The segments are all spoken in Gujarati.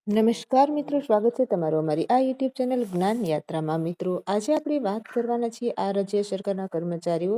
નમસ્કાર મિત્રો, સ્વાગત છે તમારું અમારી આ યુટ્યુબ ચેનલ જ્ઞાન યાત્રામાં. મિત્રો, આજે આપણે વાત કરવાના છીએ આ રાજ્ય સરકારના કર્મચારીઓ,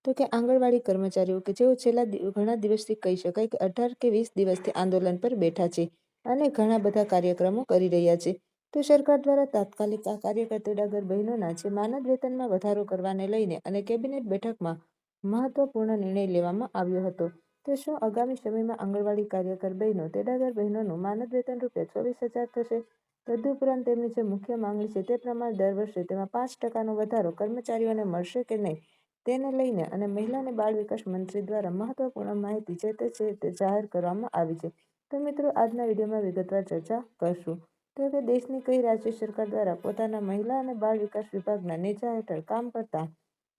તો કે આંગણવાડી કર્મચારીઓ કે જેઓ છેલ્લા ઘણા દિવસથી કહી શકાય કે 18 કે 20 દિવસથી આંદોલન પર બેઠા છે અને ઘણા બધા કાર્યક્રમો કરી રહ્યા છે. તો સરકાર દ્વારા તાત્કાલિક આ કાર્યકર તેડાગર બહેનોના જે માનદ વેતનમાં વધારો કરવાને લઈને અને કેબિનેટ બેઠકમાં મહત્વપૂર્ણ નિર્ણય લેવામાં આવ્યો હતો. તો શું આગામી સમયમાં આંગણવાડી કાર્યકર બહેનો તેડાગર બહેનોનું માનદ વેતન ₹24,000 થશે? તદુપરાંત તેમની જે મુખ્ય માંગણી છે તે પ્રમાણે દર વર્ષે તેમાં 5% વધારો કર્મચારીઓને મળશે કે નહીં, તેને લઈને અને મહિલા અને બાળ વિકાસ મંત્રી દ્વારા મહત્વપૂર્ણ માહિતી તે જાહેર કરવામાં આવી છે. તો મિત્રો, આજના વિડીયોમાં વિગતવાર ચર્ચા કરશું. તો કે દેશની કઈ રાજ્ય સરકાર દ્વારા પોતાના મહિલા અને બાળ વિકાસ વિભાગના નેજા હેઠળ કામ કરતા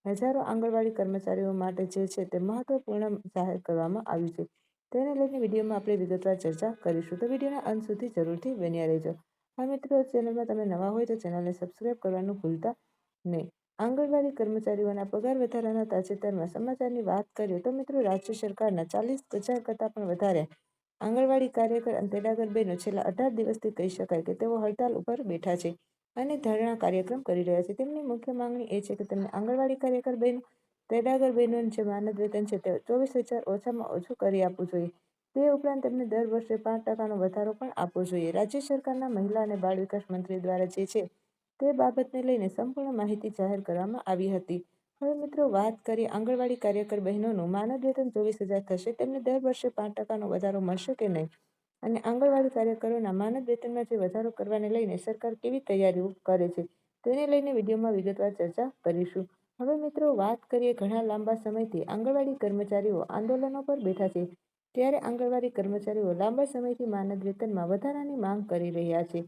હજારો આંગણવાડી કર્મચારીઓ માટે જે છે તે મહત્વપૂર્ણ જાહેર કરવામાં આવ્યું છે, તેને લઈને વિડીયોમાં આપણે વિગતવાર ચર્ચા કરીશું. તો વિડીયોના અંત સુધી જરૂરથી બન્યા રહેજો. હા મિત્રો, ચેનલમાં તમે નવા હોય તો ચેનલને સબસ્ક્રાઇબ કરવાનું ભૂલતા નહીં. આંગણવાડી કર્મચારીઓના પગાર વધારાના તાજેતરમાં સમાચારની વાત કરીએ તો મિત્રો, રાજ્ય સરકારના 40,000 કરતાં પણ વધારે આંગણવાડી કાર્યકર અને તેડાગર બહેનો છેલ્લા 18 દિવસથી કહી શકાય કે તેઓ હડતાલ ઉપર બેઠા છે અને ધરણા કાર્યક્રમ કરી રહ્યા છે. તેમની મુખ્ય માંગણી એ છે કે તેમને આંગણવાડી કાર્યકર બહેનો તેડાગર બહેનોનું જે માનદ વેતન છે તે 24,000 ઓછામાં ઓછું કરી આપવું જોઈએ. તે ઉપરાંત તેમને દર વર્ષે 5%નો વધારો પણ આપવો જોઈએ. રાજ્ય સરકારના મહિલા અને બાળ વિકાસ મંત્રી દ્વારા જે છે તે બાબતને લઈને સંપૂર્ણ માહિતી જાહેર કરવામાં આવી હતી. હવે મિત્રો, વાત કરીએ આંગણવાડી કાર્યકર બહેનોનું માનદ વેતન 24,000 થશે, તેમને દર વર્ષે 5%નો વધારો મળશે કે નહીં, અને આંગણવાડી કાર્યકરોના માનદ વેતનમાં જે વધારો કરવાને લઈને સરકાર કેવી તૈયારીઓ કરે છે, તેને લઈને વિડીયોમાં વિગતવાર ચર્ચા કરીશું. હવે મિત્રો, વાત કરીએ ઘણા લાંબા સમયથી આંગણવાડી કર્મચારીઓ આંદોલનો પર બેઠા છે, ત્યારે આંગણવાડી કર્મચારીઓ લાંબા સમયથી માનદ વેતનમાં વધારાની માંગ કરી રહ્યા છે.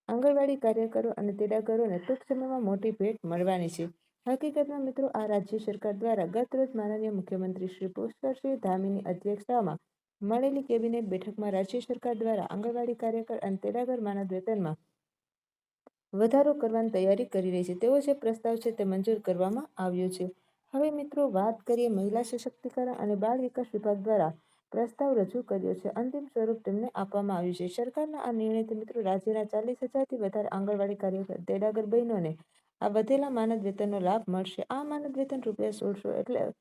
આંગણવાડી કાર્યકરો અને તેડાગરોને ટૂંક સમયમાં મોટી ભેટ મળવાની છે. હકીકતમાં મિત્રો, આ રાજ્ય સરકાર દ્વારા ગત રોજ માનનીય મુખ્યમંત્રી શ્રી પુષ્કરસિંહ ધામીની અધ્યક્ષતામાં મળેલી કેબિનેટ બેઠકમાં રાજ્ય સરકાર દ્વારા આંગણવાડી કાર્યકર અને તેડાગર માનદ વેતનમાં વધારો કરવાની તૈયારી કરી રહી છે. તેવો જે પ્રસ્તાવ છે તે મંજૂર કરવામાં આવ્યો છે. હવે મિત્રો, વાત કરીએ મહિલા સશક્તિકરણ અને બાળ વિકાસ વિભાગ દ્વારા પ્રસ્તાવ રજૂ કર્યો છે. અંતિમ સ્વરૂપ તેમને આપવામાં આવ્યું છે. સરકારના આ નિર્ણયથી મિત્રો રાજ્યના 40,000થી વધારે આંગણવાડી કાર્યકર તેડાગર બહેનોને આ વધેલા માનદ વેતનનો લાભ મળશે. આ માનદ વેતન ₹1,600 એટલે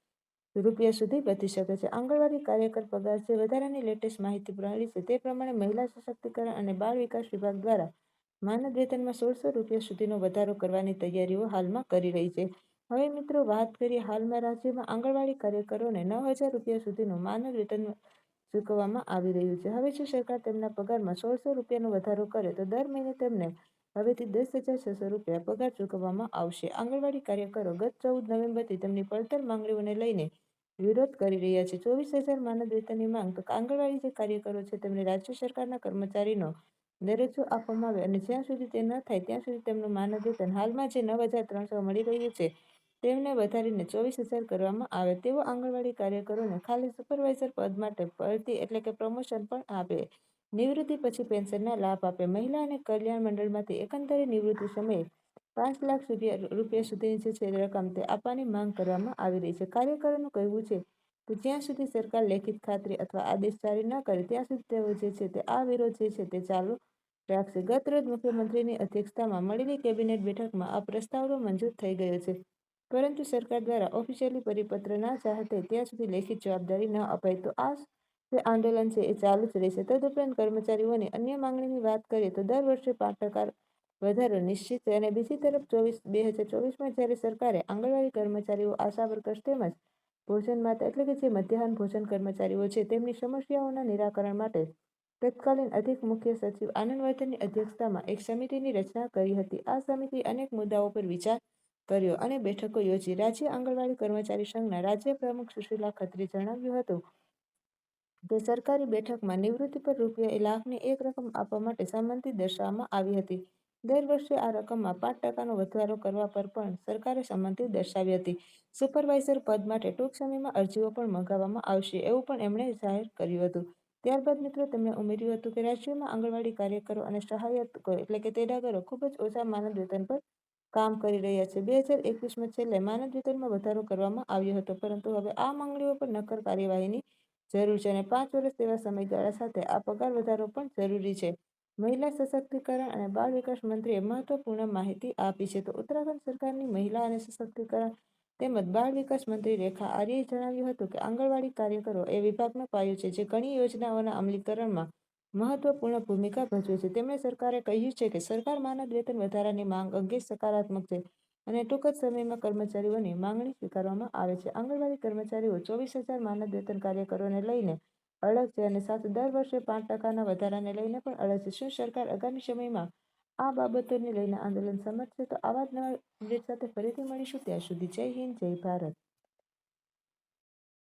રૂપિયા સુધી વધી શકે છે. આંગણવાડી કાર્યકર પગાર જે વધારાની લેટેસ્ટ માહિતી મળી છે તે પ્રમાણે મહિલા સશક્તિકરણ અને બાળ વિકાસ વિભાગ દ્વારા માનદ વેતનમાં ₹1,600 સુધીનો વધારો કરવાની તૈયારીઓ હાલમાં કરી રહી છે. હવે મિત્રો, વાત કરીએ હાલમાં રાજ્યમાં આંગણવાડી કાર્યકરોને ₹9,000 સુધીનું માનદ વેતન ચૂકવવામાં આવી રહ્યું છે. હવે જો સરકાર તેમના પગારમાં ₹1,600નો વધારો કરે તો દર મહિને તેમને હવેથી ₹10,600 પગાર ચૂકવવામાં આવશે. આંગણવાડી કાર્યકરો ગત 14 નવેમ્બરથી તેમની પડતર માંગણીઓને લઈને વિરોધ કરી રહ્યા છે. 24,000 માનદ વેતનની માંગ. તો આંગણવાડી જે કાર્યકરો છે તેમને રાજ્ય સરકારના કર્મચારીનો દરજ્જો આપવામાં આવે અને જ્યાં સુધી તે ન થાય ત્યાં સુધી તેમનું માનદ વેતન હાલમાં જે 9,300 મળી રહ્યું છે તેમને વધારીને 24,000 કરવામાં આવે. તેઓ આંગણવાડી કાર્યકરોને ખાલી સુપરવાઇઝર પદ માટે બઢતી એટલે કે પ્રમોશન પણ આપે. નિવૃત્તિ પછી પેન્શનના લાભ આપે. મહિલા અને કલ્યાણ મંડળમાંથી એકંદરે નિવૃત્તિ સમયે ₹5,00,000 સુધીની જે છે રકમ તે આપવાની માંગ કરવામાં આવી રહી છે. કાર્યકરોનું કહેવું છે કે જ્યાં સુધી સરકાર લેખિત ખાતરી અથવા આદેશ જારી ન કરે ત્યાં સુધી તેઓ જે છે તે આ વિરોધ જે છે તે ચાલુ રાખશે. ગત રોજ મુખ્યમંત્રીની અધ્યક્ષતામાં મળેલી કેબિનેટ બેઠકમાં આ પ્રસ્તાવ મંજૂર થઈ ગયો છે, પરંતુ સરકાર દ્વારા ઓફિશિયલી પરિપત્ર ના જાહેર થાય ત્યાં સુધી લેખિત જવાબદારી ન અપાય તો આ જે આંદોલન છે એ ચાલુ જ રહેશે. તદુપરાંત કર્મચારીઓની અન્ય માંગણીની વાત કરીએ તો દર વર્ષે 5% વધારો નિશ્ચિત છે. અને બીજી તરફ 2024માં જ્યારે સરકારે આંગણવાડી કર્મચારીઓ, આશા વર્કર્સ તેમજ ભોજન માતા એટલે કે જે મધ્યાહન ભોજન કર્મચારીઓ છે તેમની સમસ્યાઓના નિરાકરણ માટે તત્કાલીન અધિક મુખ્ય સચિવ આનંદવર્ધનની અધ્યક્ષતામાં એક સમિતિની રચના કરી હતી. આ સમિતિએ અનેક મુદ્દાઓ પર વિચાર કર્યો અને બેઠકો યોજી. રાજ્ય આંગણવાડી કર્મચારી સંઘના રાજ્ય પ્રમુખ સુશીલા ખત્રીએ જણાવ્યું હતું કે સરકારી બેઠકમાં નિવૃત્તિ પર ₹1,00,000ની એક રકમ આપવા માટે સંમતિ દર્શાવવામાં આવી હતી. દર વર્ષે આ રકમમાં 5%નો વધારો કરવા પર પણ સરકારે સંમતિ દર્શાવી હતી. સુપરવાઇઝર પદ માટે ટૂંક સમયમાં અરજીઓ પણ મંગાવવામાં આવશે એવું પણ એમણે જાહેર કર્યું હતું. ત્યારબાદ મિત્રો તેમણે ઉમેર્યું હતું કે રાજ્યમાં આંગણવાડી કાર્યકરો અને સહાયકો એટલે કે તેડાગરો ખૂબ જ ઓછા માનદ વેતન પર કામ કરી રહ્યા છે. 2021માં છેલ્લે માનદ વેતનમાં વધારો કરવામાં આવ્યો હતો, પરંતુ હવે આ માંગણીઓ પર નક્કર કાર્યવાહીની જરૂર છે અને 5 વર્ષ જેવા સમયગાળા સાથે આ પગાર વધારો પણ જરૂરી છે. મહિલા સશક્તિકરણ અને બાળ વિકાસ મંત્રીએ મહત્વપૂર્ણ માહિતી આપી છે. તો ઉત્તરાખંડ સરકારની મહિલા અને સશક્તિકરણ તેમજ બાળ વિકાસ મંત્રી રેખા આર્યે જણાવ્યું હતું કે આંગણવાડી કાર્યકરો એ વિભાગનો પાયો છે, જે ઘણી યોજનાઓના અમલીકરણમાં મહત્વપૂર્ણ ભૂમિકા ભજવે છે. તેમણે સરકારે કહ્યું છે કે સરકાર માનદ વેતન વધારાની માંગ અંગે સકારાત્મક છે અને ટૂંક જ સમયમાં કર્મચારીઓની માંગણી સ્વીકારવામાં આવે છે. આંગણવાડી કર્મચારીઓ 24,000 માનદ વેતન કાર્યકરોને લઈને અલગ છે અને સાથે દર વર્ષે 5% વધારાને લઈને પણ અલગ છે. શું સરકાર આગામી સમયમાં આ બાબતોને લઈને આંદોલન સમજશે? તો આવા જ નવા અપડેટ સાથે ફરીથી મળીશું. ત્યાં સુધી જય હિન્દ, જય ભારત.